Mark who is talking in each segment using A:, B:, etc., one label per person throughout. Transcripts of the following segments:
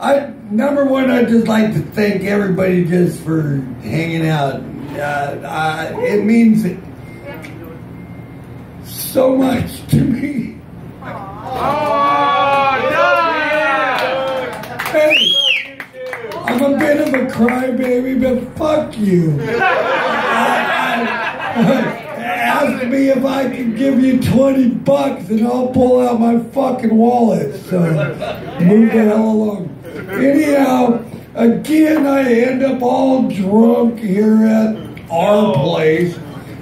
A: Number one, I'd just like to thank everybody just for hanging out. It means so much to me. Hey, I'm a bit of a crybaby, but fuck you. Ask me if I can give you $20 and I'll pull out my fucking wallet. So move the hell along. Anyhow, again, I end up all drunk here at our place,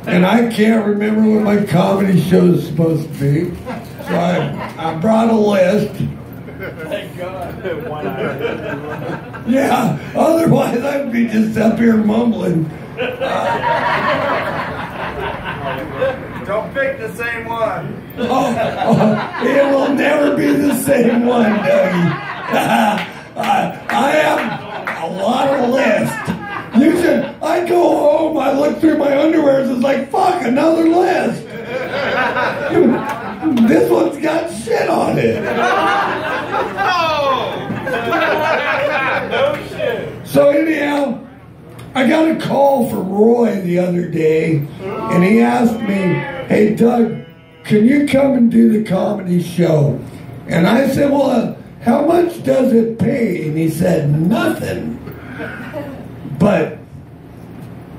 A: and I can't remember what my comedy show is supposed to be. So I brought a list.
B: Thank God.
A: Yeah, otherwise I'd be just up here mumbling.
B: Don't pick the same one.
A: It will never be the same one, Dougie. I have a lot of lists. I go home, I look through my underwear, it's like, fuck, another list. This one's got shit on it.
B: No shit.
A: So anyhow, I got a call from Roy the other day, and he asked me, hey, Doug, can you come and do the comedy show? And I said, well, how much does it pay? And he said, nothing. But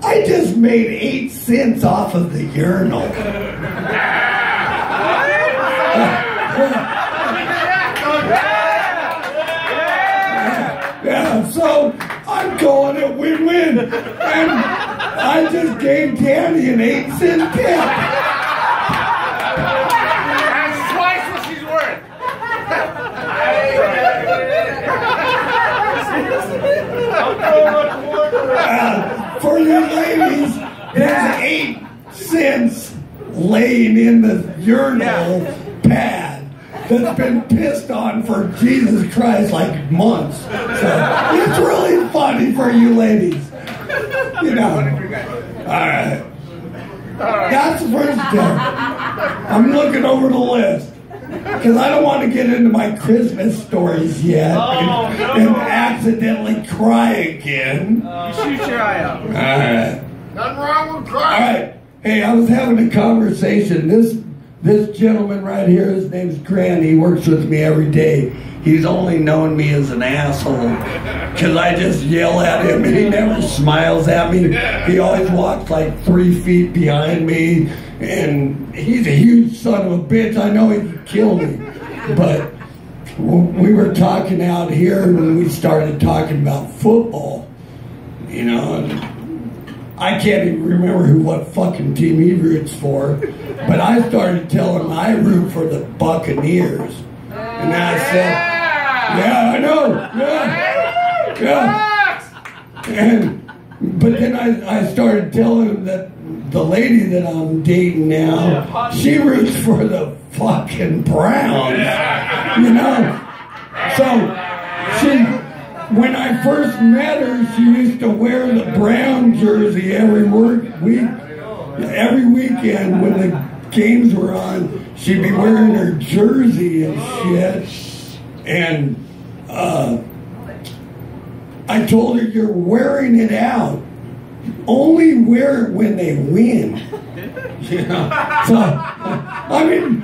A: I just made 8 cents off of the urinal. Yeah, so I'm calling it win-win. And I just gave Danny an 8-cent tip.
B: That's twice what she's worth.
A: For you ladies, there's 8 cents laying in the urinal pad that's been pissed on for Jesus Christ like months. So it's really funny for you ladies. You know. Alright. That's the first step. I'm looking over the list. Because I don't want to get into my Christmas stories yet and accidentally cry again.
B: Shoot your eye out.
A: Alright.
B: Nothing wrong with crying.
A: Alright. Hey, I was having a conversation. This gentleman right here, his name's Grant. He works with me every day. He's only known me as an asshole because I just yell at him and he never smiles at me. He always walks like 3 feet behind me, and he's a huge son of a bitch. I know he could kill me. But we were talking out here and we started talking about football, you know, and I can't even remember what fucking team he roots for, but I started telling him I root for the Buccaneers. And I said, yeah, I know, yeah. But then I started telling him that the lady that I'm dating now, she roots for the fucking Browns, you know? So when I first met her, she used to wear the Brown jersey every weekend when the games were on. She'd be wearing her jersey and shit. And I told her, you're wearing it out. Only wear it when they win. You know? So, I mean,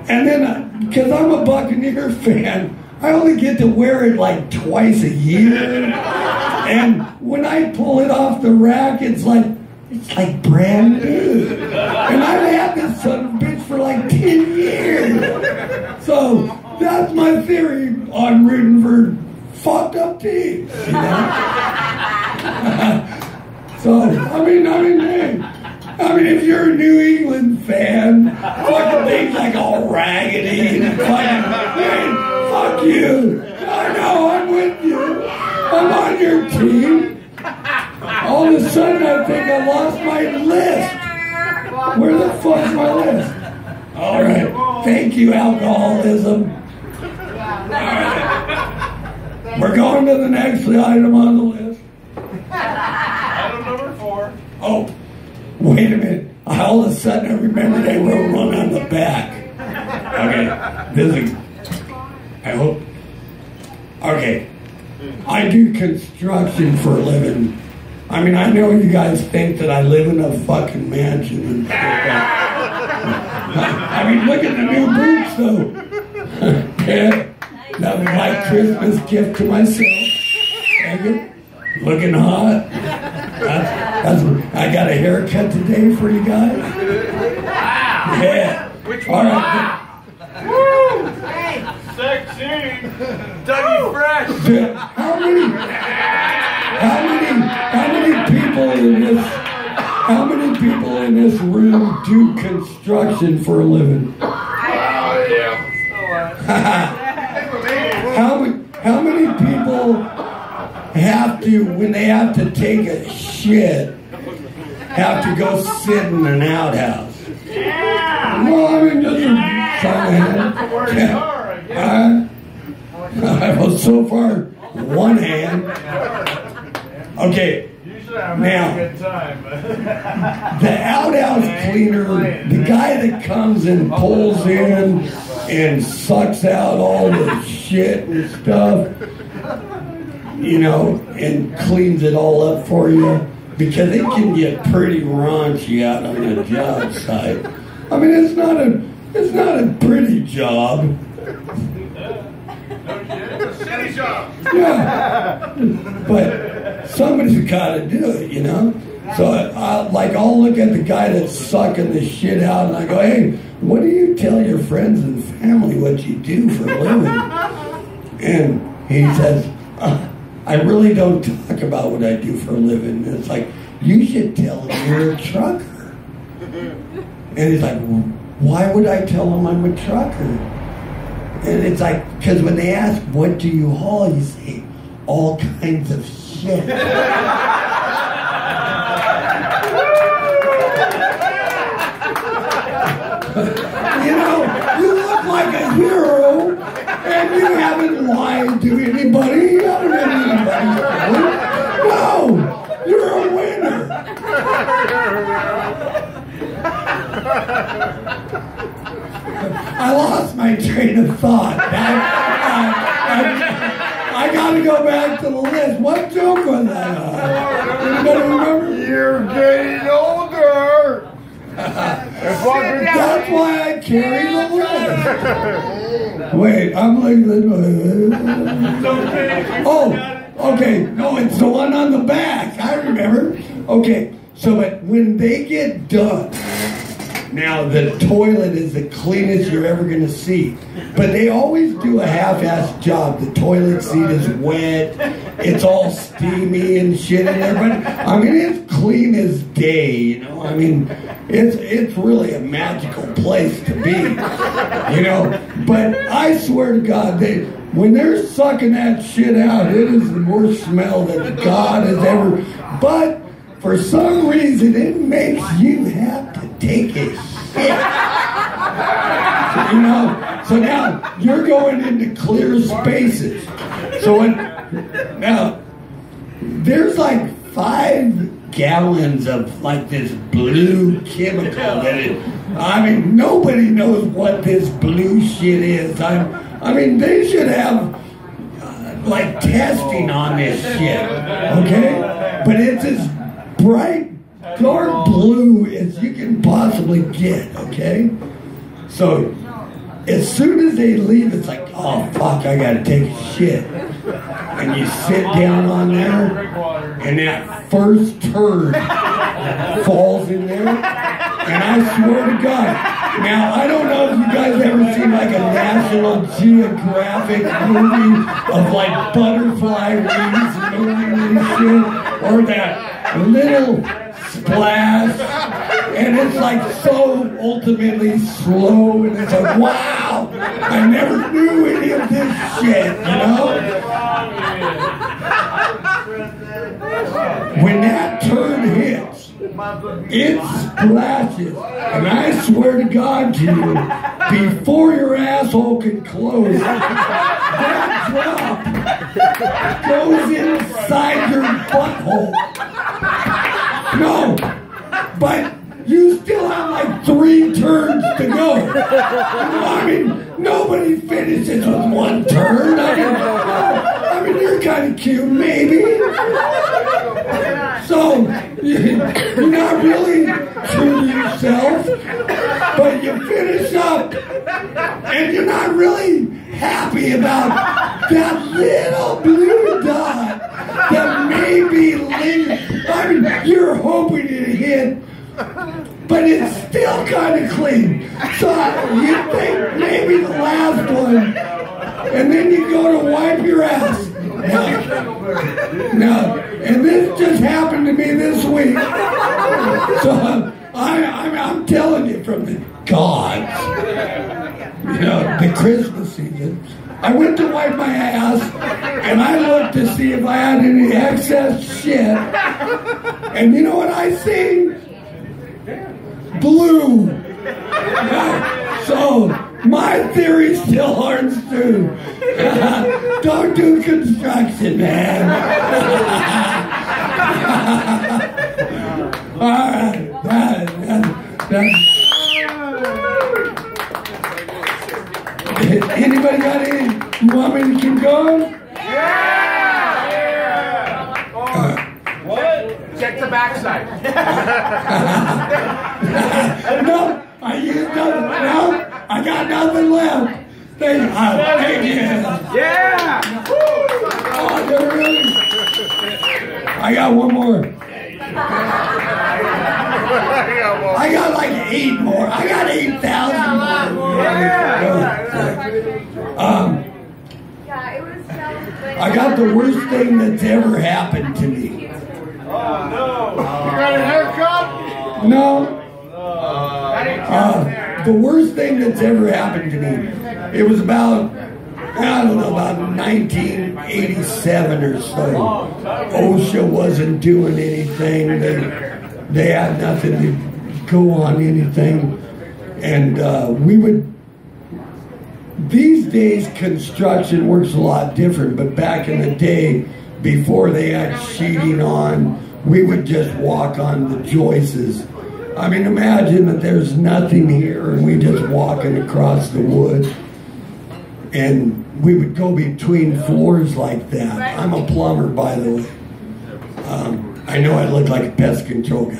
A: and then, because I'm a Buccaneer fan, I only get to wear it like twice a year. And when I pull it off the rack, it's like brand new. And I've had this son of a bitch for like 10 years. So that's my theory on rooting for fucked up teams, you know? So, I mean, if you're a New England fan, fucking things like all raggedy and fucking, man, fuck you. I know, I'm with you. I'm on your team. All of a sudden, I think I lost my list. Where the fuck's my list? All right. Thank you, alcoholism. All right. We're going to the next item on the list.
B: Item number 4.
A: Oh, wait a minute. All of a sudden, I remembered I wrote one on the back. Okay. This is, I hope. Okay. I do construction for a living. I mean, I know you guys think that I live in a fucking mansion and shit. I mean, look at the new boots, though. Yeah. That was my Christmas gift to myself. Looking hot. I got a haircut today for you guys. Yeah.
B: Which
A: all
B: one?
A: right.
B: Woo! Sexy. Dougie Fresh.
A: How many people in this room do construction for a living?
B: Oh, yeah.
A: How many people have to, when they have to take a shit, have to go sit in an outhouse?
B: Yeah.
A: Well, I mean, just well, so far, one hand. Okay. Now, the outhouse cleaner, the guy that comes and pulls in and sucks out all the shit and stuff, you know, and cleans it all up for you, because it can get pretty raunchy out on a job site. I mean, it's not a pretty job.
B: It's a shitty job.
A: Yeah, but somebody's got to do it, you know? So I'll look at the guy that's sucking the shit out and I go, hey, what do you tell your friends and family what you do for a living? And he says, I really don't talk about what I do for a living. And it's like, you should tell them you're a trucker. And he's like, well, why would I tell them I'm a trucker? And it's like, because when they ask, what do you haul? You say, all kinds of shit. You know, you look like a hero, and you haven't lied to anybody. You haven't been anybody's friend. No, you're a winner. I lost my train of thought. I got to go back to the list. What joke was that? Anybody remember?
B: You're getting older.
A: That's why I carry the list. Wait, I'm like, oh, okay. No, it's the one on the back. I remember. Okay, so but when they get done, now, the toilet is the cleanest you're ever going to see. But they always do a half-assed job. The toilet seat is wet. It's all steamy and shit in there. But, I mean, it's clean as day, you know. I mean, it's really a magical place to be, you know. But I swear to God, when they're sucking that shit out, it is the worst smell that God has ever... But... for some reason, it makes you have to take a shit. You know? So now, you're going into clear spaces. So now, there's like 5 gallons of like this blue chemical that I mean, nobody knows what this blue shit is. I mean, they should have like testing on this shit, okay? But it's as bright dark blue as you can possibly get, okay? So as soon as they leave, it's like, oh fuck, I gotta take a shit. And you sit down on there, and that first turd falls in there, and I swear to God, now I don't know if you guys ever seen like a National Geographic movie of like butterfly wings moving and shit, or that little splash, and it's like so ultimately slow, and it's like, wow, I never knew any of this shit, you know? When that turd hits, it splashes, and I swear to God to you, before your asshole can close, that drop goes inside your butthole. No, but you still have like 3 turns to go. I mean, nobody finishes with 1 turn. I mean, cute, maybe. So, you're not really true to yourself, but you finish up and you're not really happy about that little blue dot that may be lingering. I mean, you're hoping it hit, but it's still kind of clean. So you think maybe the last one, and then you go to wipe your ass. No, and this just happened to me this week. So I'm telling you from the gods, the Christmas season, I went to wipe my ass, and I looked to see if I had any excess shit, and you know what I see? Blue. So my theory still holds true. Don't do construction, man. All right. Anybody got any? You want me to keep going?
B: Yeah! What? Check the backside.
A: No, I used nothing. No, I got nothing left. Thank you.
B: Yeah!
A: Oh, they're really... I got one more. I got like 8 more. I got 8,000 more. I got the worst thing that's ever happened to me.
B: Oh, no. You got a haircut?
A: No. The worst thing that's ever happened to me. It was about, I don't know, about 1987 or so. OSHA wasn't doing anything. They had nothing to go on anything. And we would, these days construction works a lot different, but back in the day, before they had sheeting on, we would just walk on the joists. I mean, imagine that there's nothing here and we just walking across the wood. And we would go between floors like that. I'm a plumber, by the way. I know I look like a pest control guy.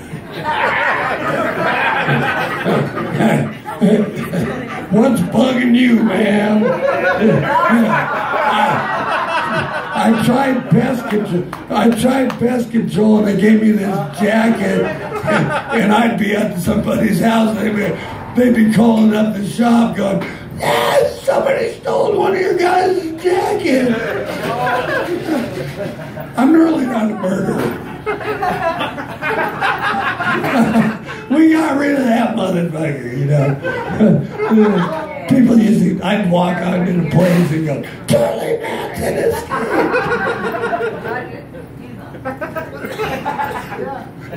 A: What's bugging you, man? I tried pest control, and they gave me this jacket, and I'd be at somebody's house, and they'd be calling up the shop, going, somebody stole one of your guys' jacket. I'm really not a murderer. We got rid of that motherfucker, People usually, I'd walk out into the place and go, Charlie Manson escaped.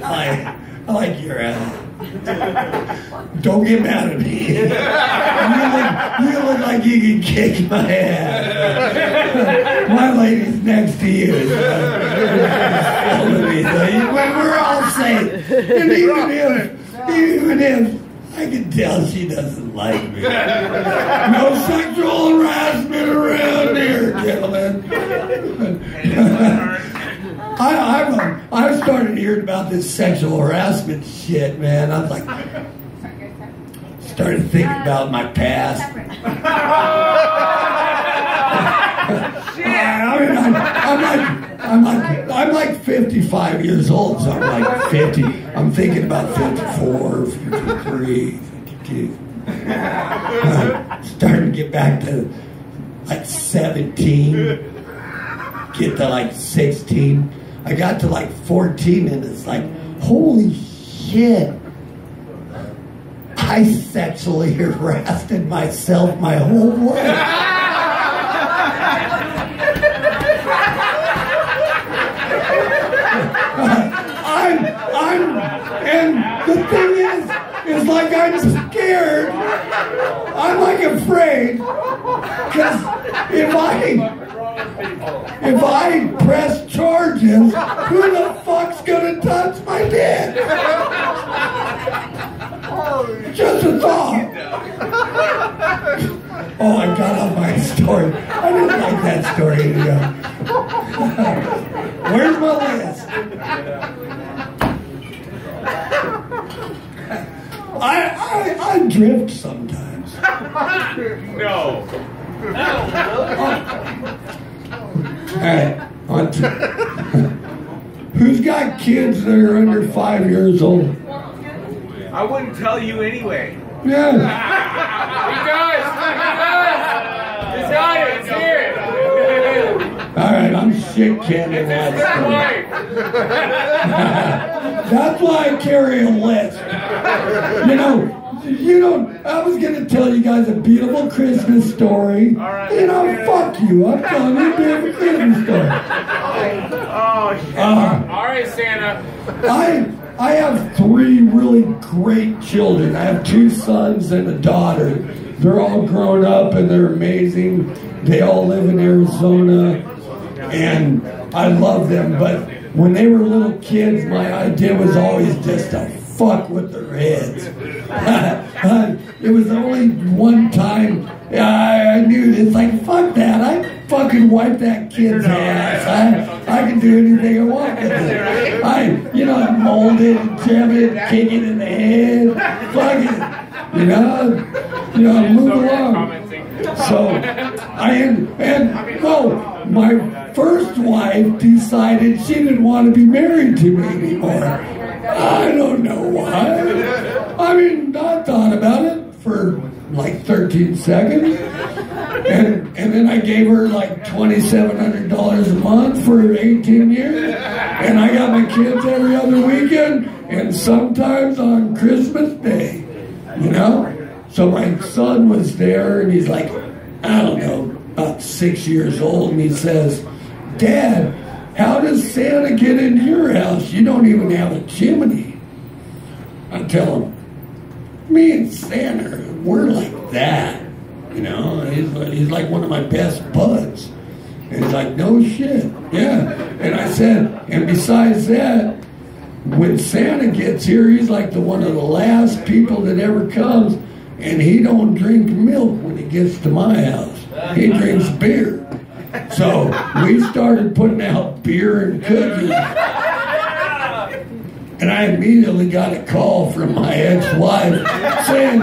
A: I like your ass. Don't get mad at me. You look like you can kick my ass. My lady's next to you. We're all safe. And even if I can tell she doesn't like me. No sexual harassment around here, gentlemen. I started hearing about this sexual harassment shit, man. I was like, started thinking about my past. I'm like 55 years old, so I'm like 50. I'm thinking about 54, 53, 52. Starting to get back to like 17, get to like 16. I got to like 14 and it's like, holy shit. I sexually harassed myself my whole life. And the thing is like I'm scared. I'm like afraid. Because if I press charges, who the fuck's gonna touch my dick? Just a thought. Oh, I got off my story. I didn't like that story. Where's my list? I drift sometimes.
B: No.
A: All right, on to. Who's got kids that are under 5 years old?
B: I wouldn't tell you anyway.
A: Yeah.
B: He does. He's got it. It's here.
A: All right, I'm shit canning that stuff. That's why I carry a list. I was gonna tell you guys a beautiful Christmas story.
B: Right.
A: Fuck you. I'm telling you a beautiful Christmas story.
B: Oh, shit. All right, Santa.
A: I have 3 really great children. I have 2 sons and a daughter. They're all grown up and they're amazing. They all live in Arizona, and I love them. But when they were little kids, my idea was always just to fuck with their heads. It was only one time I knew it's like, fuck that. I fucking wipe that kid's ass. I can do anything I want with it. I mold it, jab it, kick it in the head, fuck it. Move along. So my first wife decided she didn't want to be married to me anymore. I don't know why. I thought about it for like 13 seconds. And then I gave her like $2,700 a month for 18 years. And I got my kids every other weekend and sometimes on Christmas Day. So my son was there and he's like, I don't know, about 6 years old. And he says, Dad, how does Santa get into your house? You don't even have a chimney. I tell him, me and Santa, we're like that. He's like one of my best buds. And he's like, no shit. Yeah. And I said, and besides that, when Santa gets here, he's like one of the last people that ever comes, and he don't drink milk when he gets to my house. He drinks beer. So we started putting out beer and cookies. And I immediately got a call from my ex-wife saying,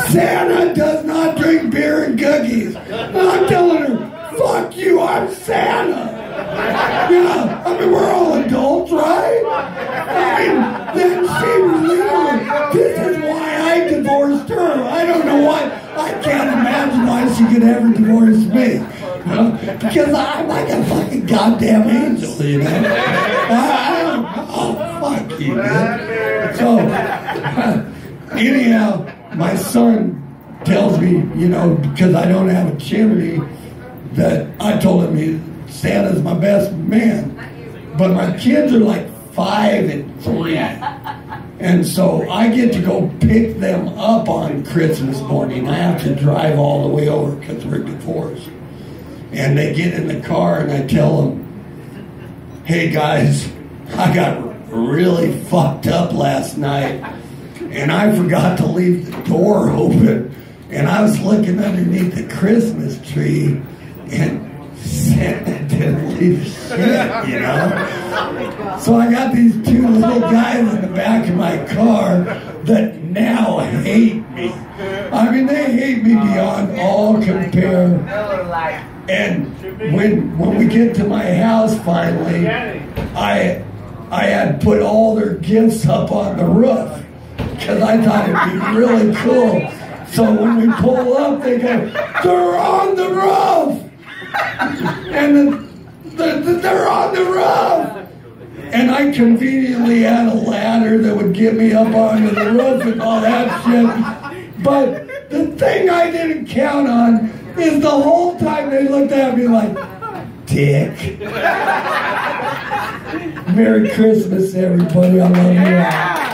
A: Santa does not drink beer and cookies. And I'm telling her, fuck you, I'm Santa. We're all adults, right? Then she was literally, this is why I divorced her. I don't know why. I can't imagine why she could ever divorce me. Because I'm like a fucking goddamn angel, fuck you, man. So, anyhow, my son tells me, because I don't have a chimney, that I told him Santa's my best man. But my kids are like 5 and 3. And so I get to go pick them up on Christmas morning. I have to drive all the way over because we're divorced. And they get in the car and I tell them, hey guys, I got really fucked up last night and I forgot to leave the door open. And I was looking underneath the Christmas tree and Santa didn't leave shit, So I got these 2 little guys in the back of my car that now hate me. They hate me beyond all compare. And when we get to my house finally, I had put all their gifts up on the roof because I thought it'd be really cool. So when we pull up, they go, they're on the roof! And they're on the roof! And I conveniently had a ladder that would get me up onto the roof and all that shit. But the thing I didn't count on is the whole time they looked at me like, dick. Merry Christmas, everybody. I love you all.